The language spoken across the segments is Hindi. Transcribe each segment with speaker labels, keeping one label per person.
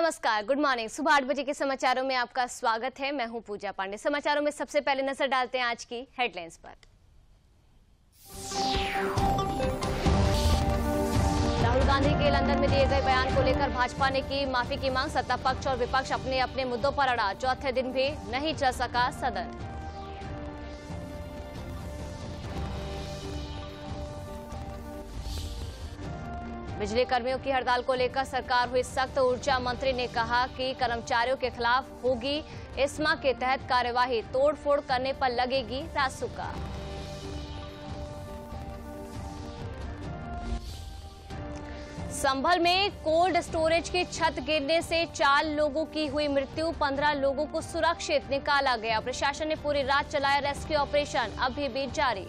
Speaker 1: नमस्कार, गुड मॉर्निंग। सुबह 8 बजे के समाचारों में आपका स्वागत है। मैं हूं पूजा पांडे। समाचारों में सबसे पहले नजर डालते हैं आज की हेडलाइंस पर। राहुल गांधी के लंदन में दिए गए बयान को लेकर भाजपा ने की माफी की मांग। सत्ता पक्ष और विपक्ष अपने अपने मुद्दों पर अड़ा। चौथे दिन भी नहीं चल सका सदन। बिजली कर्मियों की हड़ताल को लेकर सरकार हुई सख्त। ऊर्जा मंत्री ने कहा कि कर्मचारियों के खिलाफ होगी एस्मा के तहत कार्यवाही। तोड़फोड़ करने पर लगेगी रासुका। संभल में कोल्ड स्टोरेज की छत गिरने से 4 लोगों की हुई मृत्यु। 15 लोगों को सुरक्षित निकाला गया। प्रशासन ने पूरी रात चलाया रेस्क्यू ऑपरेशन, अभी भी जारी।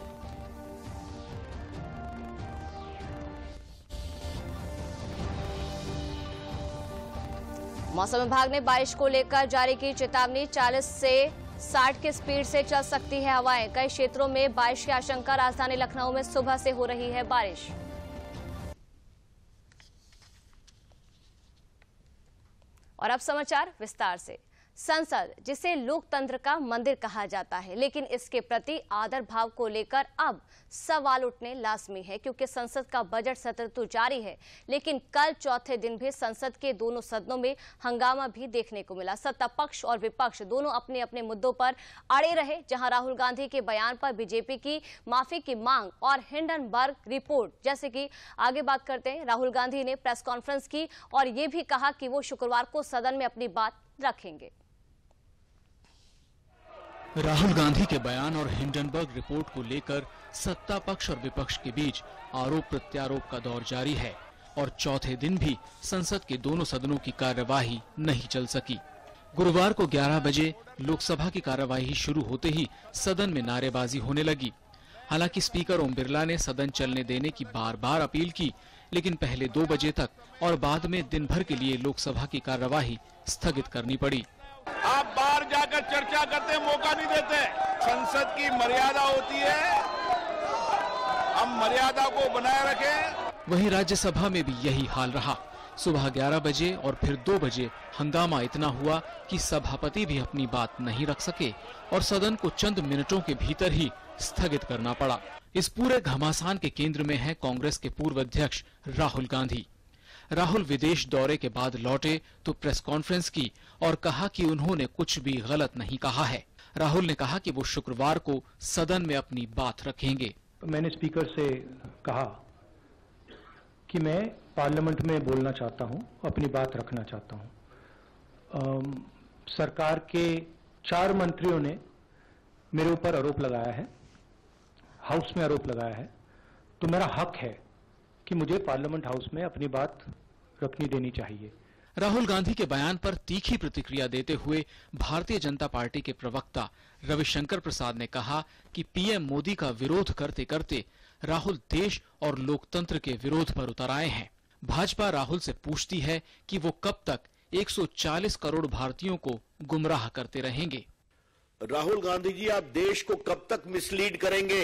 Speaker 1: मौसम विभाग ने बारिश को लेकर जारी की चेतावनी। 40 से 60 की स्पीड से चल सकती है हवाएं। कई क्षेत्रों में बारिश की आशंका। राजधानी लखनऊ में सुबह से हो रही है बारिश। और अब समाचार विस्तार से। संसद, जिसे लोकतंत्र का मंदिर कहा जाता है, लेकिन इसके प्रति आदर भाव को लेकर अब सवाल उठने लाजमी है, क्योंकि संसद का बजट सत्र तो जारी है, लेकिन कल चौथे दिन भी संसद के दोनों सदनों में हंगामा भी देखने को मिला। सत्ता पक्ष और विपक्ष दोनों अपने अपने मुद्दों पर अड़े रहे। जहां राहुल गांधी के बयान पर बीजेपी की माफी की मांग और हिंडनबर्ग रिपोर्ट, जैसे कि आगे बात करते हैं, राहुल गांधी ने प्रेस कॉन्फ्रेंस की और ये भी कहा कि वो शुक्रवार को सदन में अपनी बात रखेंगे।
Speaker 2: राहुल गांधी के बयान और हिंडनबर्ग रिपोर्ट को लेकर सत्ता पक्ष और विपक्ष के बीच आरोप प्रत्यारोप का दौर जारी है और चौथे दिन भी संसद के दोनों सदनों की कार्यवाही नहीं चल सकी। गुरुवार को 11 बजे लोकसभा की कार्यवाही शुरू होते ही सदन में नारेबाजी होने लगी। हालांकि स्पीकर ओम बिरला ने सदन चलने देने की बार-बार अपील की, लेकिन पहले 2 बजे तक और बाद में दिन भर के लिए लोकसभा की कार्यवाही स्थगित करनी पड़ी।
Speaker 3: आप बाहर जाकर चर्चा करते मौका नहीं देते। संसद की मर्यादा होती है, हम मर्यादा को बनाए रखें।
Speaker 2: वहीं राज्यसभा में भी यही हाल रहा। सुबह 11 बजे और फिर 2 बजे हंगामा इतना हुआ कि सभापति भी अपनी बात नहीं रख सके और सदन को चंद मिनटों के भीतर ही स्थगित करना पड़ा। इस पूरे घमासान के केंद्र में है कांग्रेस के पूर्व अध्यक्ष राहुल गांधी। राहुल विदेश दौरे के बाद लौटे तो प्रेस कॉन्फ्रेंस की और कहा कि उन्होंने कुछ भी गलत नहीं कहा है। राहुल ने कहा कि वो शुक्रवार को सदन में अपनी बात रखेंगे।
Speaker 4: मैंने स्पीकर से कहा कि मैं पार्लियामेंट में बोलना चाहता हूं, अपनी बात रखना चाहता हूं। सरकार के 4 मंत्रियों ने मेरे ऊपर आरोप लगाया है, हाउस में आरोप लगाया है, तो मेरा हक है कि मुझे पार्लियामेंट हाउस में अपनी बात रखनी देनी चाहिए।
Speaker 2: राहुल गांधी के बयान पर तीखी प्रतिक्रिया देते हुए भारतीय जनता पार्टी के प्रवक्ता रविशंकर प्रसाद ने कहा कि पीएम मोदी का विरोध करते करते राहुल देश और लोकतंत्र के विरोध पर उतर आए हैं। भाजपा राहुल से पूछती है कि वो कब तक 140 करोड़ भारतीयों को गुमराह करते रहेंगे।
Speaker 3: राहुल गांधी जी, आप देश को कब तक मिसलीड करेंगे?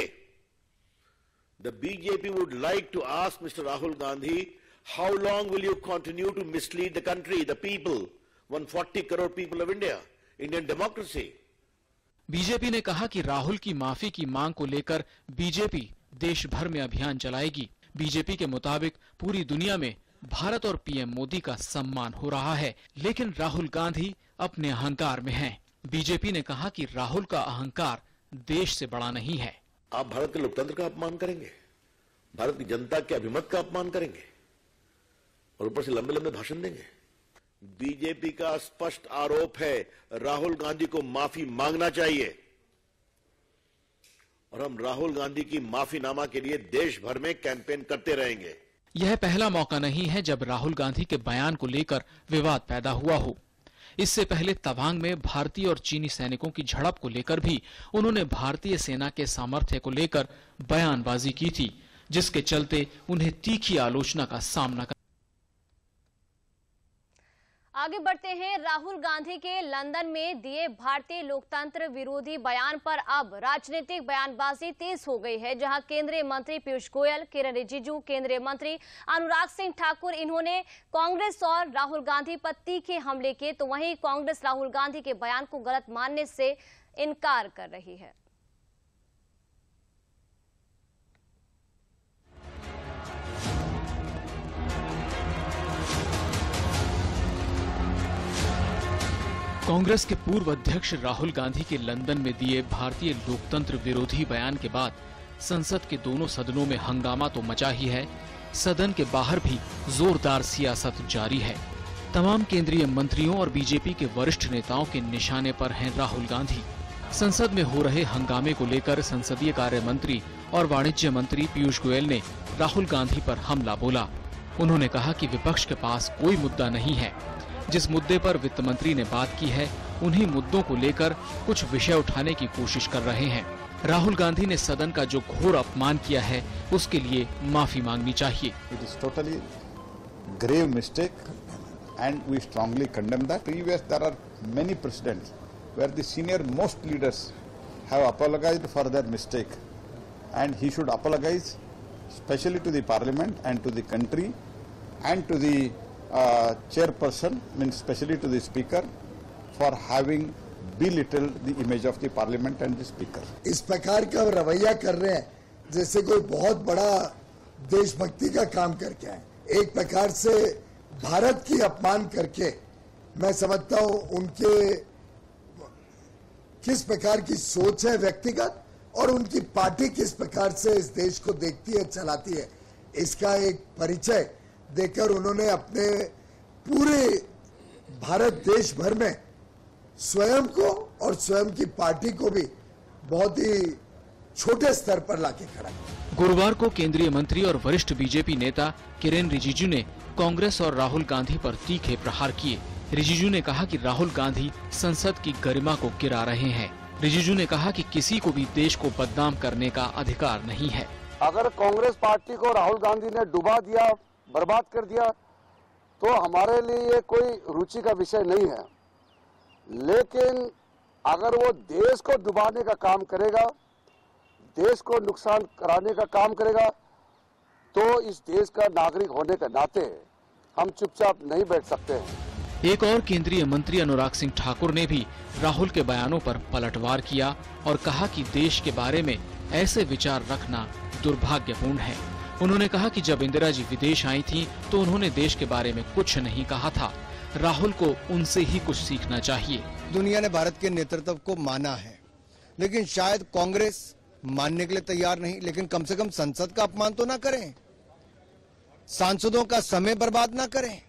Speaker 3: The BJP would like to ask Mr. Rahul Gandhi, how long will you continue to mislead the country, the people, 140 crore people of India, Indian democracy?
Speaker 2: BJP ने कहा कि राहुल की माफी की मांग को लेकर बीजेपी देश भर में अभियान चलाएगी। बीजेपी के मुताबिक पूरी दुनिया में भारत और पीएम मोदी का सम्मान हो रहा है, लेकिन राहुल गांधी अपने अहंकार में हैं। बीजेपी ने कहा कि राहुल का अहंकार देश से बड़ा नहीं है।
Speaker 3: आप भारत के लोकतंत्र का अपमान करेंगे, भारत की जनता के अभिमत का अपमान करेंगे और ऊपर से लंबे लंबे भाषण देंगे। बीजेपी का स्पष्ट आरोप है, राहुल गांधी को माफी मांगना चाहिए और हम राहुल गांधी की माफीनामा के लिए देश भर में कैंपेन करते रहेंगे।
Speaker 2: यह पहला मौका नहीं है जब राहुल गांधी के बयान को लेकर विवाद पैदा हुआ हो। इससे पहले तवांग में भारतीय और चीनी सैनिकों की झड़प को लेकर भी उन्होंने भारतीय सेना के सामर्थ्य को लेकर बयानबाजी की थी, जिसके चलते उन्हें तीखी आलोचना का सामना
Speaker 1: आगे बढ़ते हैं। राहुल गांधी के लंदन में दिए भारतीय लोकतंत्र विरोधी बयान पर अब राजनीतिक बयानबाजी तेज हो गई है, जहां केंद्रीय मंत्री पीयूष गोयल, किरेन रिजिजू, केंद्रीय मंत्री अनुराग सिंह ठाकुर इन्होंने कांग्रेस और राहुल गांधी पर तीखे हमले किए, तो वहीं कांग्रेस राहुल गांधी के बयान को गलत मानने से इनकार कर रही है।
Speaker 2: कांग्रेस के पूर्व अध्यक्ष राहुल गांधी के लंदन में दिए भारतीय लोकतंत्र विरोधी बयान के बाद संसद के दोनों सदनों में हंगामा तो मचा ही है, सदन के बाहर भी जोरदार सियासत जारी है। तमाम केंद्रीय मंत्रियों और बीजेपी के वरिष्ठ नेताओं के निशाने पर हैं राहुल गांधी। संसद में हो रहे हंगामे को लेकर संसदीय कार्य मंत्री और वाणिज्य मंत्री पीयूष गोयल ने राहुल गांधी पर हमला बोला। उन्होंने कहा कि विपक्ष के पास कोई मुद्दा नहीं है। जिस मुद्दे पर वित्त मंत्री ने बात की है, उन्हीं मुद्दों को लेकर कुछ विषय उठाने की कोशिश कर रहे हैं। राहुल गांधी ने सदन का जो घोर अपमान किया है, उसके लिए माफी मांगनी चाहिए।
Speaker 5: It is totally grave mistake, and we strongly condemn that. Previous, there are many precedents where the senior most leaders have apologized for their mistake, and he should apologize, especially to the parliament and to the country, and to the chairperson, means especially to the speaker, for having belittled the image of the parliament and the speaker.
Speaker 6: इस प्रकार का रवैया कर रहे हैं जैसे कोई बहुत बड़ा देशभक्ति का काम करके आए। एक प्रकार से भारत की अपमान करके मैं समझता हूं उनके किस प्रकार की सोच है व्यक्तिगत और उनकी पार्टी किस प्रकार से इस देश को देखती है, चलाती है, इसका एक परिचय देकर उन्होंने अपने पूरे भारत देश भर में स्वयं को और स्वयं की पार्टी को भी बहुत ही छोटे स्तर पर लाके खड़ा किया।
Speaker 2: गुरुवार को केंद्रीय मंत्री और वरिष्ठ बीजेपी नेता किरेन रिजिजू ने कांग्रेस और राहुल गांधी पर तीखे प्रहार किए। रिजिजू ने कहा कि राहुल गांधी संसद की गरिमा को गिरा रहे हैं। रिजिजू ने कहा कि किसी को भी देश को बदनाम करने का अधिकार नहीं है।
Speaker 7: अगर कांग्रेस पार्टी को राहुल गांधी ने डुबा दिया, बर्बाद कर दिया, तो हमारे लिए ये कोई रुचि का विषय नहीं है। लेकिन अगर वो देश को डुबाने का काम करेगा, देश को नुकसान कराने का काम करेगा, तो इस देश का नागरिक होने के नाते हम चुपचाप नहीं बैठ सकते हैं।
Speaker 2: एक और केंद्रीय मंत्री अनुराग सिंह ठाकुर ने भी राहुल के बयानों पर पलटवार किया और कहा कि देश के बारे में ऐसे विचार रखना दुर्भाग्यपूर्ण है। उन्होंने कहा कि जब इंदिरा जी विदेश आई थीं, तो उन्होंने देश के बारे में कुछ नहीं कहा था। राहुल को उनसे ही कुछ सीखना चाहिए।
Speaker 8: दुनिया ने भारत के नेतृत्व को माना है, लेकिन शायद कांग्रेस मानने के लिए तैयार नहीं। लेकिन कम से कम संसद का अपमान तो ना करें, सांसदों का समय बर्बाद ना करें,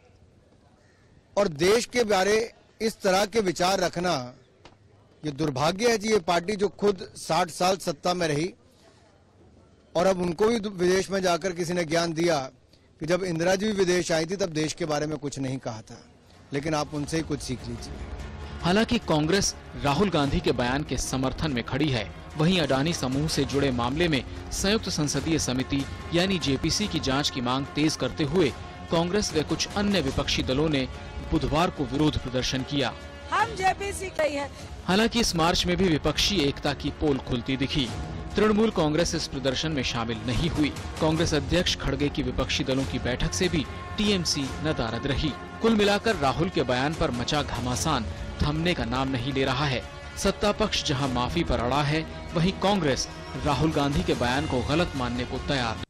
Speaker 8: और देश के बारे इस तरह के विचार रखना ये दुर्भाग्य है जी। ये पार्टी जो खुद 60 साल सत्ता में रही और अब उनको भी विदेश में जाकर किसी ने ज्ञान दिया कि जब इंदिरा जी भी विदेश आई थी तब देश के बारे में कुछ नहीं कहा था, लेकिन आप उनसे ही कुछ सीख लीजिए।
Speaker 2: हालांकि कांग्रेस राहुल गांधी के बयान के समर्थन में खड़ी है, वहीं अडानी समूह से जुड़े मामले में संयुक्त संसदीय समिति यानी जेपीसी की जांच की मांग तेज करते हुए कांग्रेस व कुछ अन्य विपक्षी दलों ने बुधवार को विरोध प्रदर्शन किया।
Speaker 9: हम जेपीसी गई है।
Speaker 2: हालांकि इस मार्च में भी विपक्षी एकता की पोल खुलती दिखी। तृणमूल कांग्रेस इस प्रदर्शन में शामिल नहीं हुई। कांग्रेस अध्यक्ष खड़गे की विपक्षी दलों की बैठक से भी टीएमसी नदारद रही। कुल मिलाकर राहुल के बयान पर मचा घमासान थमने का नाम नहीं ले रहा है। सत्ता पक्ष जहां माफी पर अड़ा है, वहीं कांग्रेस राहुल गांधी के बयान को गलत मानने को तैयार।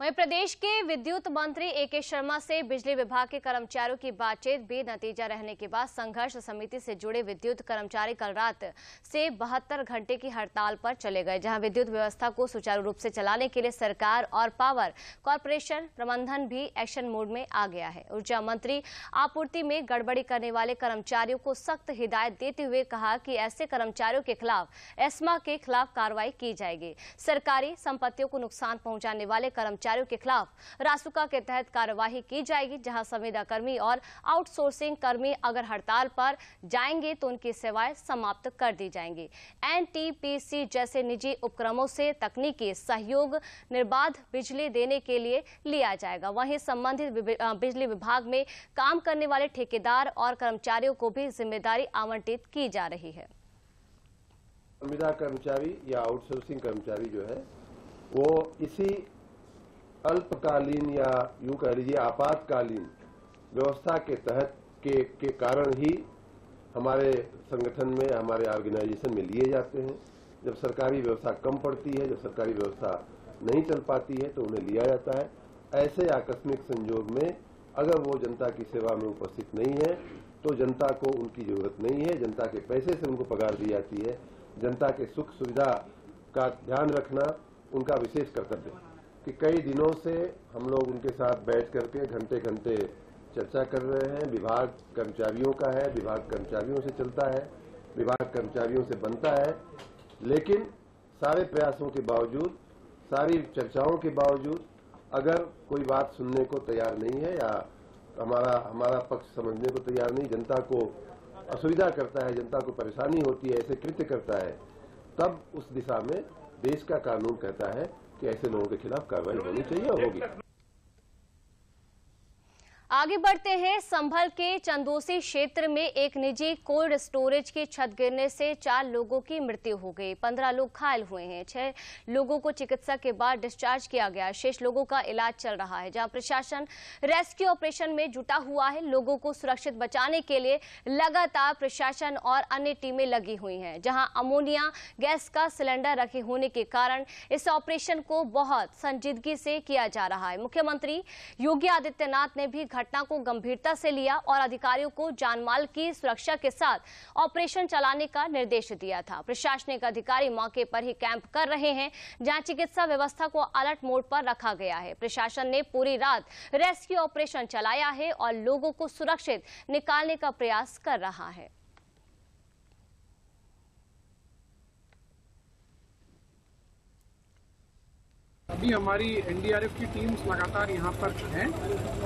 Speaker 1: वहीं प्रदेश के विद्युत मंत्री ए.के. शर्मा से बिजली विभाग के कर्मचारियों की बातचीत बेनतीजा रहने के बाद संघर्ष समिति से जुड़े विद्युत कर्मचारी कल रात से 72 घंटे की हड़ताल पर चले गए, जहां विद्युत व्यवस्था को सुचारू रूप से चलाने के लिए सरकार और पावर कॉर्पोरेशन प्रबंधन भी एक्शन मोड में आ गया है। ऊर्जा मंत्री आपूर्ति में गड़बड़ी करने वाले कर्मचारियों को सख्त हिदायत देते हुए कहा कि ऐसे कर्मचारियों के खिलाफ एस्मा के खिलाफ कार्रवाई की जाएगी। सरकारी संपत्तियों को नुकसान पहुंचाने वाले कर्मचारी कर्मचारियों के खिलाफ रासुका के तहत कार्यवाही की जाएगी, जहां संविदा कर्मी और आउटसोर्सिंग कर्मी अगर हड़ताल पर जाएंगे तो उनकी सेवाएं समाप्त कर दी जाएंगी। एनटीपीसी जैसे निजी उपक्रमों से तकनीकी सहयोग निर्बाध बिजली देने के लिए लिया जाएगा। वहीं संबंधित बिजली विभाग में काम करने वाले ठेकेदार और कर्मचारियों को भी जिम्मेदारी आवंटित की जा रही है।
Speaker 10: संविदा कर्मचारी या आउटसोर्सिंग कर्मचारी जो है वो इसी अल्पकालीन या यूं कह लीजिए आपातकालीन व्यवस्था के तहत के कारण ही हमारे संगठन में, हमारे ऑर्गेनाइजेशन में लिए जाते हैं। जब सरकारी व्यवस्था कम पड़ती है, जब सरकारी व्यवस्था नहीं चल पाती है तो उन्हें लिया जाता है। ऐसे आकस्मिक संजोग में अगर वो जनता की सेवा में उपस्थित नहीं है तो जनता को उनकी जरूरत नहीं है, जनता के पैसे से उनको पगार दी जाती है। जनता के सुख सुविधा का ध्यान रखना उनका विशेष कर्तव्य है कि कई दिनों से हम लोग उनके साथ बैठ करके घंटे घंटे चर्चा कर रहे हैं। विभाग कर्मचारियों का है, विभाग कर्मचारियों से चलता है, विभाग कर्मचारियों से बनता है, लेकिन सारे प्रयासों के बावजूद, सारी चर्चाओं के बावजूद अगर कोई बात सुनने को तैयार नहीं है या हमारा पक्ष समझने को तैयार नहीं, जनता को असुविधा करता है, जनता को परेशानी होती है, ऐसे कृत्य करता है, तब उस दिशा में देश का कानून कहता है कि ऐसे लोगों के खिलाफ कार्रवाई होनी चाहिए और होगी।
Speaker 1: आगे बढ़ते हैं। संभल के चंदोसी क्षेत्र में एक निजी कोल्ड स्टोरेज की छत गिरने से 4 लोगों की मृत्यु हो गई। 15 लोग घायल हुए हैं। 6 लोगों को चिकित्सा के बाद डिस्चार्ज किया गया। शेष लोगों का इलाज चल रहा है, जहां प्रशासन रेस्क्यू ऑपरेशन में जुटा हुआ है। लोगों को सुरक्षित बचाने के लिए लगातार प्रशासन और अन्य टीमें लगी हुई हैं। जहां अमोनिया गैस का सिलेंडर रखे होने के कारण इस ऑपरेशन को बहुत संजीदगी से किया जा रहा है। मुख्यमंत्री योगी आदित्यनाथ ने भी घटना को गंभीरता से लिया और अधिकारियों को जानमाल की सुरक्षा के साथ ऑपरेशन चलाने का निर्देश दिया था। प्रशासनिक अधिकारी मौके पर ही कैंप कर रहे हैं, जहां चिकित्सा व्यवस्था को अलर्ट मोड पर रखा गया है। प्रशासन ने पूरी रात रेस्क्यू ऑपरेशन चलाया है और लोगों को सुरक्षित निकालने का प्रयास कर रहा है।
Speaker 11: अभी हमारी एनडीआरएफ की टीम्स लगातार यहाँ पर हैं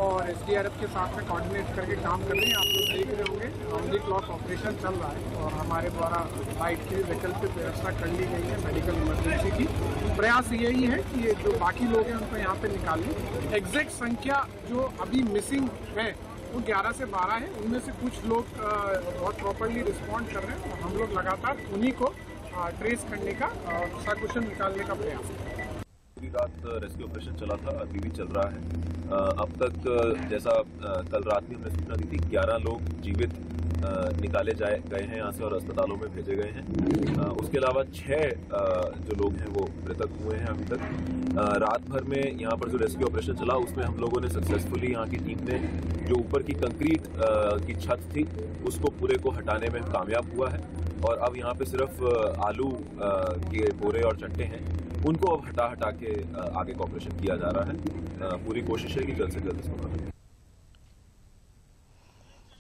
Speaker 11: और एसडीआरएफ के साथ में कोऑर्डिनेट करके काम कर रहे हैं। आप लोग देख रहे होंगे राउंड द क्लॉक ऑपरेशन चल रहा है और हमारे द्वारा लाइट की वैकल्पिक व्यवस्था कर ली गई है मेडिकल इमरजेंसी की। प्रयास यही है कि ये जो बाकी लोग हैं उनको यहाँ पे निकालें। एग्जैक्ट संख्या जो अभी मिसिंग है वो 11 से 12 है। उनमें से कुछ लोग बहुत प्रॉपरली रिस्पॉन्ड कर रहे हैं और हम लोग लगातार उन्हीं को ट्रेस करने का सकुशल निकालने का प्रयास कर रहे हैं।
Speaker 12: पूरी रात रेस्क्यू ऑपरेशन चला था, अभी भी चल रहा है। अब तक जैसा कल रात में हमने सूचना दी थी 11 लोग जीवित निकाले गए हैं यहाँ से और अस्पतालों में भेजे गए हैं। उसके अलावा 6 जो लोग हैं वो मृतक हुए हैं अभी तक। रात भर में यहाँ पर जो रेस्क्यू ऑपरेशन चला उसमें हम लोगों ने सक्सेसफुली, यहाँ की टीम ने जो ऊपर की कंक्रीट की छत थी उसको पूरे को हटाने में कामयाब हुआ है और अब यहाँ पे सिर्फ आलू के बोरे और चट्टे हैं, उनको अब हटा के आगे का ऑपरेशन किया जा रहा है। पूरी कोशिश है कि जल्द से जल्द इसको करें।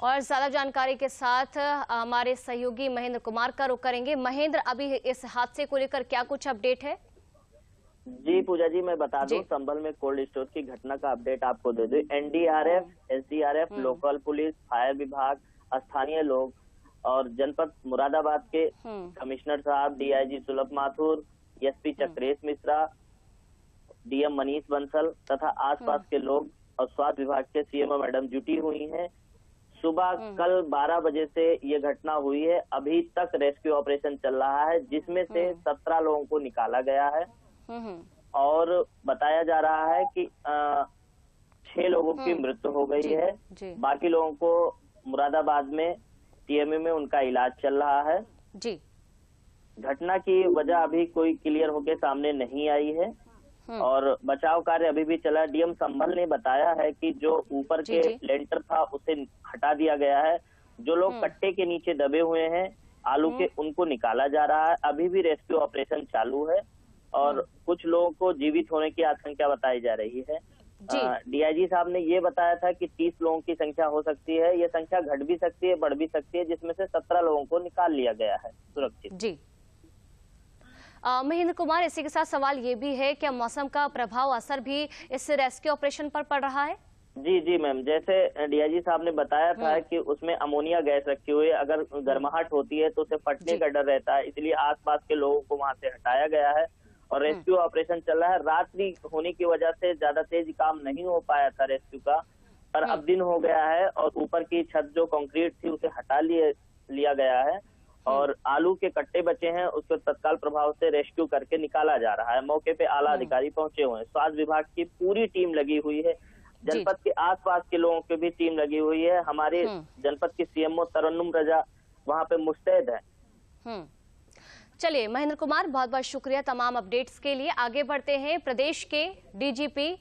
Speaker 1: और ज्यादा जानकारी के साथ हमारे सहयोगी महेंद्र कुमार का रुख करेंगे। महेंद्र, अभी इस हादसे को लेकर क्या कुछ अपडेट है?
Speaker 13: जी पूजा जी, मैं बता दूं, संभल में कोल्ड स्टोर की घटना का अपडेट आपको दे दूं। NDRF, SDRF, local police, fire विभाग, स्थानीय लोग और जनपद मुरादाबाद के कमिश्नर साहब, डीआईजी सुलभ माथुर, एसपी चक्रेश मिश्रा, डीएम मनीष बंसल तथा आसपास के लोग और स्वास्थ्य विभाग के सीएमओ मैडम जुटी हुई हैं। सुबह कल 12 बजे से ये घटना हुई है। अभी तक रेस्क्यू ऑपरेशन चल रहा है, जिसमें से 17 लोगों को निकाला गया है और बताया जा रहा है कि 6 लोगों की मृत्यु हो गई है। बाकी लोगों को मुरादाबाद में टीएमए में उनका इलाज चल रहा है।
Speaker 1: जी,
Speaker 13: घटना की वजह अभी कोई क्लियर होकर सामने नहीं आई है और बचाव कार्य अभी भी चला। डीएम संभल ने बताया है कि जो ऊपर के लेंटर था उसे हटा दिया गया है। जो लोग कट्टे के नीचे दबे हुए हैं आलू के, उनको निकाला जा रहा है। अभी भी रेस्क्यू ऑपरेशन चालू है और कुछ लोगों को जीवित होने की आशंका बताई जा रही है। डीआईजी साहब ने ये बताया था कि 30 लोगों की संख्या हो सकती है। ये संख्या घट भी सकती है, बढ़ भी सकती है, जिसमें से 17 लोगों को निकाल लिया गया है सुरक्षित।
Speaker 1: जी, महेंद्र कुमार, इसी के साथ सवाल ये भी है, क्या मौसम का प्रभाव असर भी इस रेस्क्यू ऑपरेशन पर पड़ रहा है?
Speaker 13: जी मैम, जैसे डीआईजी साहब ने बताया था कि उसमें अमोनिया गैस रखी हुई है, अगर गर्माहट होती है तो उसे फटने का डर रहता है, इसलिए आसपास के लोगों को वहां से हटाया गया है और रेस्क्यू ऑपरेशन चल रहा है। रात्रि होने की वजह से ज्यादा तेज काम नहीं हो पाया था रेस्क्यू का, पर अब दिन हो गया है और ऊपर की छत जो कंक्रीट थी उसे हटा लिया गया है और आलू के कट्टे बचे हैं, उसको तत्काल प्रभाव से रेस्क्यू करके निकाला जा रहा है। मौके पे आला अधिकारी पहुंचे हुए हैं, स्वास्थ्य विभाग की पूरी टीम लगी हुई है, जनपद के आसपास के लोगों की भी टीम लगी हुई है। हमारे जनपद की सीएमओ तरन्नुम रजा वहां पे मुस्तैद है।
Speaker 1: चलिए महेंद्र कुमार, बहुत बहुत शुक्रिया तमाम अपडेट्स के लिए। आगे बढ़ते हैं। प्रदेश के डीजीपी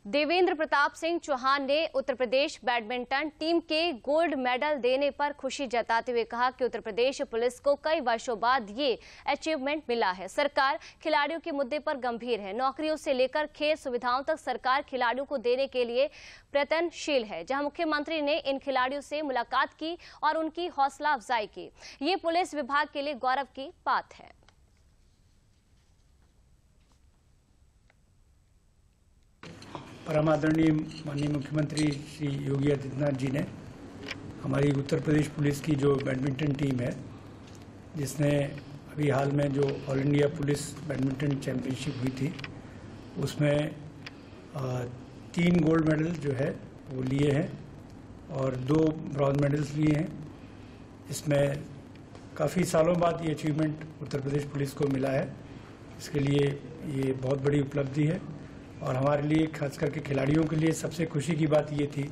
Speaker 1: देवेंद्र प्रताप सिंह चौहान ने उत्तर प्रदेश बैडमिंटन टीम के गोल्ड मेडल देने पर खुशी जताते हुए कहा कि उत्तर प्रदेश पुलिस को कई वर्षों बाद ये अचीवमेंट मिला है। सरकार खिलाड़ियों के मुद्दे पर गंभीर है। नौकरियों से लेकर खेल सुविधाओं तक सरकार खिलाड़ियों को देने के लिए प्रयत्नशील है। जहां मुख्यमंत्री ने इन खिलाड़ियों से मुलाकात की और उनकी हौसला अफजाई की, ये पुलिस विभाग के लिए गौरव की बात है।
Speaker 14: परम आदरणीय माननीय मुख्यमंत्री श्री योगी आदित्यनाथ जी ने हमारी उत्तर प्रदेश पुलिस की जो बैडमिंटन टीम है, जिसने अभी हाल में जो all India police badminton championship हुई थी, उसमें 3 गोल्ड मेडल जो है वो लिए हैं और 2 ब्रॉन्ज मेडल्स लिए हैं। इसमें काफ़ी सालों बाद ये अचीवमेंट उत्तर प्रदेश पुलिस को मिला है, इसके लिए ये बहुत बड़ी उपलब्धि है। और हमारे लिए, खास करके खिलाड़ियों के लिए, सबसे खुशी की बात ये थी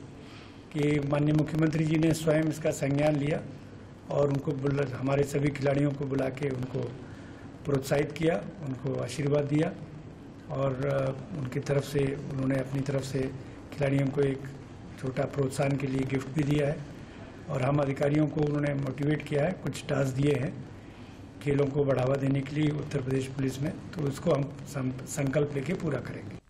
Speaker 14: कि माननीय मुख्यमंत्री जी ने स्वयं इसका संज्ञान लिया और उनको हमारे सभी खिलाड़ियों को बुला के उनको प्रोत्साहित किया, उनको आशीर्वाद दिया और उनकी तरफ से उन्होंने अपनी तरफ से खिलाड़ियों को एक छोटा प्रोत्साहन के लिए गिफ्ट भी दिया है और हम अधिकारियों को उन्होंने मोटिवेट किया है, कुछ टास्क दिए हैं खेलों को बढ़ावा देने के लिए उत्तर प्रदेश पुलिस में, तो उसको हम संकल्प लेके पूरा करेंगे।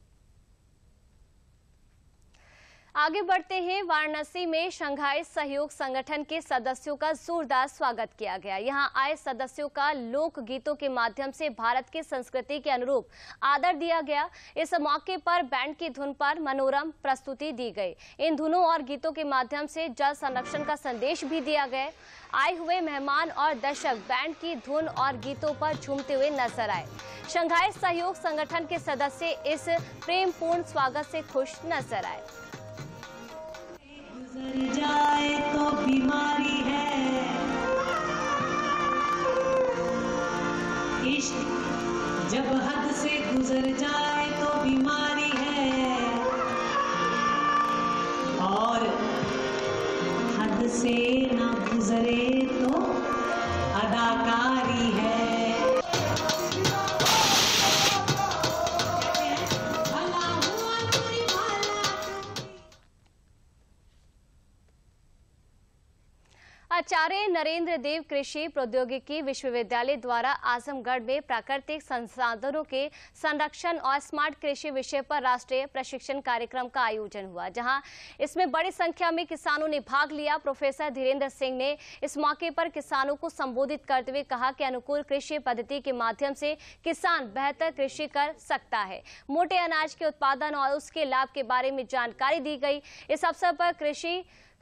Speaker 1: आगे बढ़ते हैं। वाराणसी में शंघाई सहयोग संगठन के सदस्यों का जोरदार स्वागत किया गया। यहां आए सदस्यों का लोक गीतों के माध्यम से भारत की संस्कृति के अनुरूप आदर दिया गया। इस मौके पर बैंड की धुन पर मनोरम प्रस्तुति दी गई। इन धुनों और गीतों के माध्यम से जल संरक्षण का संदेश भी दिया गया। आए हुए मेहमान और दर्शक बैंड की धुन और गीतों पर झूमते हुए नजर आए। शंघाई सहयोग संगठन के सदस्य इस प्रेमपूर्ण स्वागत से खुश नजर आए।
Speaker 15: गुजर जाए तो बीमारी है, इश्क जब हद से गुजर जाए तो बीमारी है और हद से ना गुजरे तो अदाकारी है।
Speaker 1: आचार्य नरेंद्र देव कृषि प्रौद्योगिकी विश्वविद्यालय द्वारा आजमगढ़ में प्राकृतिक संसाधनों के संरक्षण और स्मार्ट कृषि विषय पर राष्ट्रीय प्रशिक्षण कार्यक्रम का आयोजन हुआ, जहां इसमें बड़ी संख्या में किसानों ने भाग लिया। प्रोफेसर धीरेन्द्र सिंह ने इस मौके पर किसानों को संबोधित करते हुए कहा कि अनुकूल कृषि पद्धति के माध्यम से किसान बेहतर कृषि कर सकता है। मोटे अनाज के उत्पादन और उसके लाभ के बारे में जानकारी दी गई। इस अवसर पर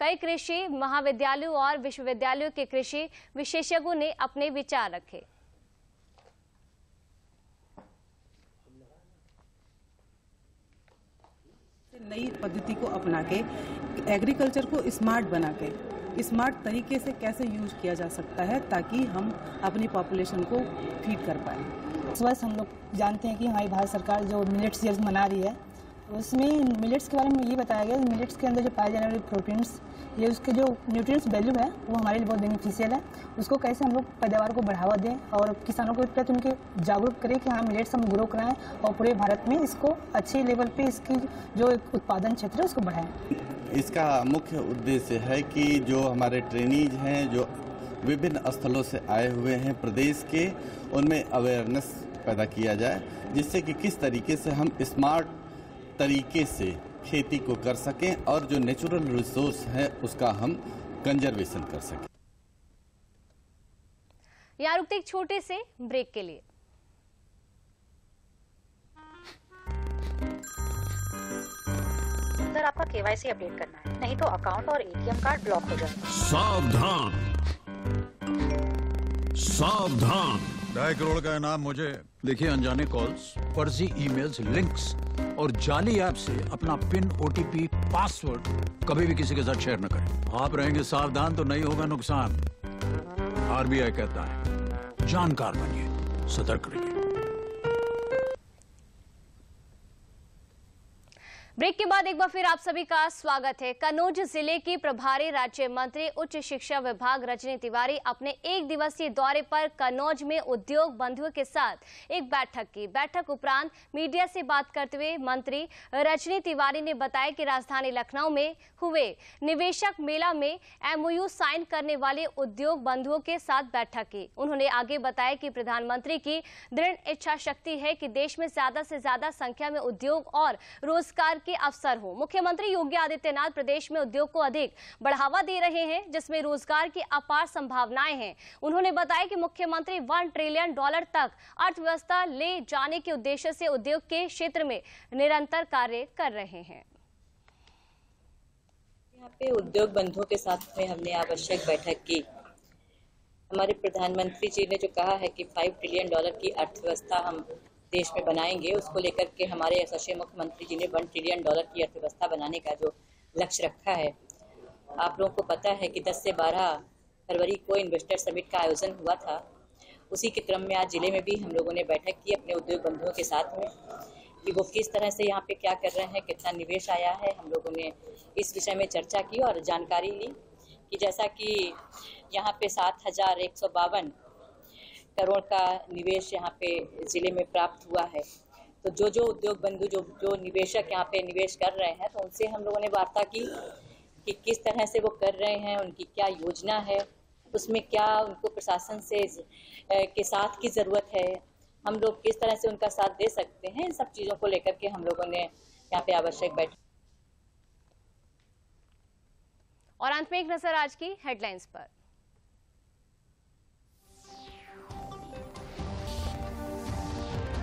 Speaker 1: कई कृषि महाविद्यालयों और विश्वविद्यालयों के कृषि विशेषज्ञों ने अपने विचार रखे।
Speaker 16: नई पद्धति को अपना के एग्रीकल्चर को स्मार्ट बना के स्मार्ट तरीके से कैसे यूज किया जा सकता है ताकि हम अपनी पॉपुलेशन को फीड कर पाए।
Speaker 17: इस वर्ष हम लोग जानते हैं कि हमारी भारत सरकार जो मिलेट्स ईयर मना रही है, उसमें मिलेट्स के बारे में ये बताया गया कि मिलेट्स के अंदर जो पाए जाने वाले प्रोटीन्स, ये उसके जो न्यूट्रिएंट्स वैल्यू है वो हमारे लिए बहुत बेनिफिशियल है। उसको कैसे हम लोग पैदावार को बढ़ावा दें और किसानों के प्रति उनके जागरूक करें कि हाँ मिलेट्स हम ग्रो कराएं और पूरे भारत में इसको अच्छे लेवल पे इसकी जो उत्पादन क्षेत्र है उसको बढ़ाएं।
Speaker 18: इसका मुख्य उद्देश्य है कि जो हमारे ट्रेनीज हैं, जो विभिन्न स्थलों से आए हुए हैं प्रदेश के, उनमें अवेयरनेस पैदा किया जाए, जिससे कि किस तरीके से हम स्मार्ट तरीके से खेती को कर सकें और जो नेचुरल रिसोर्स है उसका हम कंजर्वेशन कर सकें।
Speaker 1: यहाँ रुकते एक छोटे से ब्रेक के लिए।
Speaker 19: अंदर आपका KYC अपडेट करना है, नहीं तो अकाउंट और ATM कार्ड ब्लॉक हो जाएगा।
Speaker 20: सावधान सावधान, 2.5 करोड़ का इनाम मुझे। देखिए, अनजाने कॉल्स, फर्जी ईमेल्स, लिंक्स और जाली ऐप से अपना पिन, OTP, पासवर्ड कभी भी किसी के साथ शेयर न करें। आप रहेंगे सावधान तो नहीं होगा नुकसान। RBI कहता है, जानकार बनिए, सतर्क रहिए।
Speaker 1: ब्रेक के बाद एक बार फिर आप सभी का स्वागत है। कन्नौज जिले की प्रभारी राज्य मंत्री उच्च शिक्षा विभाग रजनी तिवारी अपने 1 दिवसीय दौरे पर कन्नौज में उद्योग बंधुओं के साथ एक बैठक की। बैठक उपरांत मीडिया से बात करते हुए मंत्री रजनी तिवारी ने बताया कि राजधानी लखनऊ में हुए निवेशक मेला में MOU साइन करने वाले उद्योग बंधुओं के साथ बैठक की। उन्होंने आगे बताया कि प्रधानमंत्री की दृढ़ इच्छा शक्ति है कि देश में ज्यादा से ज्यादा संख्या में उद्योग और रोजगार के अवसर हो। मुख्यमंत्री योगी आदित्यनाथ प्रदेश में उद्योग को अधिक बढ़ावा दे रहे हैं, जिसमें रोजगार की अपार संभावनाएं हैं। उन्होंने बताया कि मुख्यमंत्री $1 ट्रिलियन तक अर्थव्यवस्था ले जाने के उद्देश्य से उद्योग के क्षेत्र में निरंतर कार्य कर रहे हैं।
Speaker 21: यहाँ पे उद्योग बंधुओं के साथ में हमने आवश्यक बैठक की। हमारे प्रधानमंत्री जी ने जो कहा है कि $5 ट्रिलियन की अर्थव्यवस्था हम देश में बनाएंगे, उसको लेकर के हमारे यशस्वी मुख्यमंत्री जी ने $1 ट्रिलियन की अर्थव्यवस्था बनाने का जो लक्ष्य रखा है। आप लोगों को पता है कि 10 से 12 फरवरी को इन्वेस्टर समिट का आयोजन हुआ था। उसी के क्रम में आज जिले में भी हम लोगों ने बैठक की अपने उद्योग बंधुओं के साथ में कि वो किस तरह से यहाँ पे क्या कर रहे हैं, कितना निवेश आया है। हम लोगों ने इस विषय में चर्चा की और जानकारी ली कि जैसा कि यहाँ पे 7,152 करोड़ का निवेश यहाँ पे जिले में प्राप्त हुआ है। तो जो उद्योग बंधु जो निवेशक यहाँ पे निवेश कर रहे हैं, तो उनसे हम लोगों ने वार्ता की कि किस तरह से वो कर रहे हैं, उनकी क्या योजना है, उसमें क्या उनको प्रशासन से के साथ की ज़रूरत है, हम लोग किस तरह से उनका साथ दे सकते हैं। इन सब चीज़ों को लेकर के हम लोगों ने यहाँ पे आवश्यक बैठक।
Speaker 1: और अंत में एक नजर आज की हेडलाइंस पर।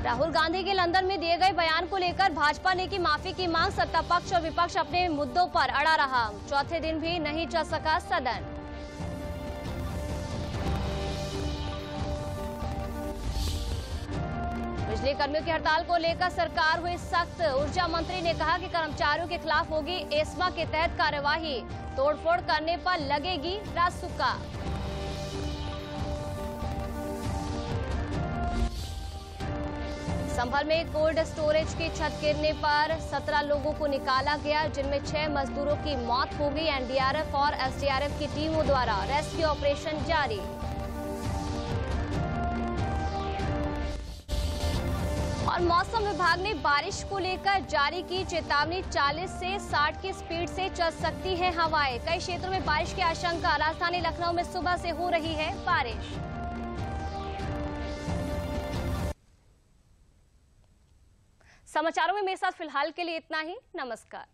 Speaker 1: राहुल गांधी के लंदन में दिए गए बयान को लेकर भाजपा ने की माफी की मांग। सत्ता पक्ष और विपक्ष अपने मुद्दों पर अड़ा रहा। चौथे दिन भी नहीं चल सका सदन। बिजली कर्मियों की हड़ताल को लेकर सरकार हुई सख्त। ऊर्जा मंत्री ने कहा कि कर्मचारियों के खिलाफ होगी एस्मा के तहत कार्यवाही। तोड़फोड़ करने पर लगेगी रासुका। संभल में कोल्ड स्टोरेज की छत गिरने पर 17 लोगों को निकाला गया, जिनमें 6 मजदूरों की मौत हो गई। एनडीआरएफ और एसडीआरएफ की टीमों द्वारा रेस्क्यू ऑपरेशन जारी। और मौसम विभाग ने बारिश को लेकर जारी की चेतावनी। 40 से 60 की स्पीड से चल सकती है हवाएं। कई क्षेत्रों में बारिश की आशंका। राजधानी लखनऊ में सुबह से हो रही है बारिश। समाचारों में मेरे साथ फिलहाल के लिए इतना ही। नमस्कार।